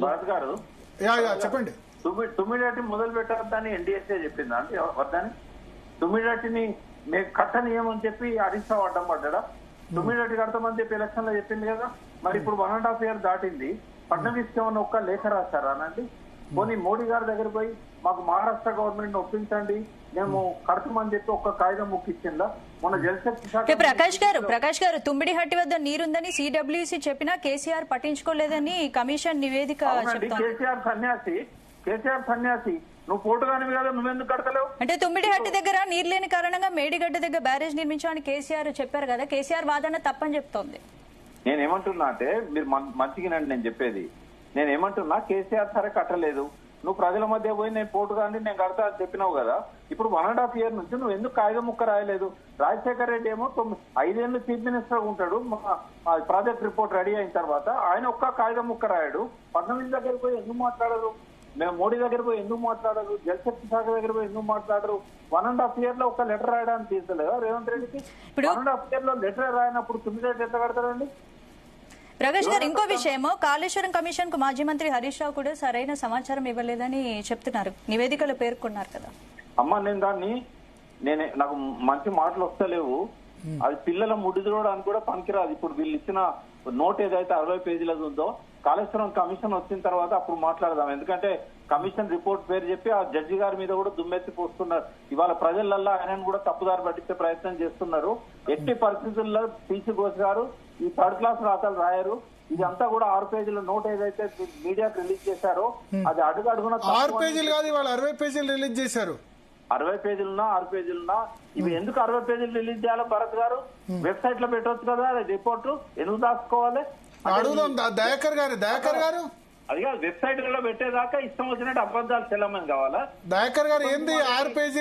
భరత్ గారు చెప్పండి. తుమ్మిడాటి మొదలు పెట్టద్దని ఎన్డీఎస్ఏ చెప్పిందా అంటే వద్దని? తుమ్మిడాటిని మేము కట్టనీయమని చెప్పి హరీష్ రావు అడ్డం పడ్డా? తుమ్మిడాటి కడతామని చెప్పి ఎలక్షన్ లో చెప్పింది కదా. మరి ఇప్పుడు 1.5 year దాటింది. ఫడ్నవీస్ ఏమన్నా ఒక్క లేఖ రాశారా అనండి? పోనీ మోడీ గారి దగ్గర పోయి మాకు మహారాష్ట్ర గవర్నమెంట్ ఒప్పించండి మేము కడతామని చెప్పి ఒక్క కాగితం ముక్కిచ్చిందా? మొన్న జలశక్తి శాఖ ప్రకాష్ గారు తుమ్మిడిహట్టి వద్ద నీరుందని సిడబ్ల్యూసీ చెప్పినా కేసీఆర్ పట్టించుకోలేదని కమిషన్ నివేదిక చెప్తోంది. కేసీఆర్ సన్యాసి నువ్వు పోటుగానివి కదా, నువ్వెందుకు కడతలేవు? అంటే తుమ్మిడిహట్టి దగ్గర నీరు లేని కారణంగా మేడిగడ్డ దగ్గర బ్యారేజ్ నిర్మించామని కేసీఆర్ చెప్పారు కదా. కేసీఆర్ వాదన తప్పని చెప్తోంది. నేనేమంటున్నా అంటే మీరు మంచిగానండి నేను చెప్పేది. నేనేమంటున్నా కేసీఆర్ సరే కట్టలేదు, నువ్వు ప్రజల మధ్య పోయి నేను పోటుగాని నేను కడతా అని చెప్పినావు కదా. ఇప్పుడు 1.5 year నుంచి నువ్వు ఎందుకు కాగితం ముక్క రాయలేదు? రాజశేఖర్ రెడ్డి ఏమో 5 ఏళ్ళు చీఫ్ మినిస్టర్ ఉంటాడు, ప్రాజెక్ట్ రిపోర్ట్ రెడీ అయిన తర్వాత ఆయన ఒక్క కాగితం ముక్క రాయడు. ఫడ్నవీస్ దగ్గర పోయి ఎందుకు మాట్లాడరు? మేము మోడీ దగ్గర పోయి ఎందుకు మాట్లాడరు? జలశక్తి శాఖ దగ్గర పోయి ఎందుకు మాట్లాడరు? 1.5 year లో ఒక లెటర్ రాయడానికి తీర్చలేదా రేవంత్ రెడ్డికి? 1.5 year లో లెటర్ రాయనప్పుడు 9 ఎట్లా కడతారండి? ప్రకాష్ గారు, ఇంకో విషయమో కాళేశ్వరం కమిషన్ కు మాజీ మంత్రి హరీష్ రావు కూడా సరైన సమాచారం ఇవ్వలేదని చెప్తున్నారు, నివేదికలో పేర్కొన్నారు కదా. అమ్మ నాకు మంచి మాటలు వస్తలేవు. అది పిల్లల ముడి చూడడానికి కూడా పనికిరాదు. ఇప్పుడు వీళ్ళు ఇచ్చిన నోట్ ఏదైతే 60 pages ఉందో కాళేశ్వరం కమిషన్ వచ్చిన తర్వాత అప్పుడు మాట్లాడదాం. ఎందుకంటే కమిషన్ రిపోర్ట్ పేరు చెప్పి ఆ జడ్జి గారి మీద కూడా దుమ్మెత్తి పోస్తున్నారు. ఇవాళ ప్రజలల్లో ఆయనను కూడా తప్పుదారి పట్టించే ప్రయత్నం చేస్తున్నారు. ఎట్టి పరిస్థితుల్లో పీసీ ఘోష్ గారు ఈ 3rd class రాతలు రాయరు. ఇదంతా కూడా 6 pages నోట్ ఏదైతే మీడియాకు రిలీజ్ చేశారో అది అడుగున 6 pages కాదు, ఇవాళ 60 pages రిలీజ్ చేశారు. 60 pages 6 pages ఇవి ఎందుకు 60 pages రిలీజ్ చేయాలో భరత్ గారు? వెబ్సైట్ లో పెట్టవచ్చు కదా రిపోర్టు, ఎందుకు దాచుకోవాలి? అడుగుదాం దయాకర్ గారు. అది కాదు, వెబ్సైట్ లో పెట్టేదాకా ఇష్టం వచ్చినట్టు అబద్ధాలు చెల్లమని కావాలా? దయాకర్ గారు ఏంది 6 pages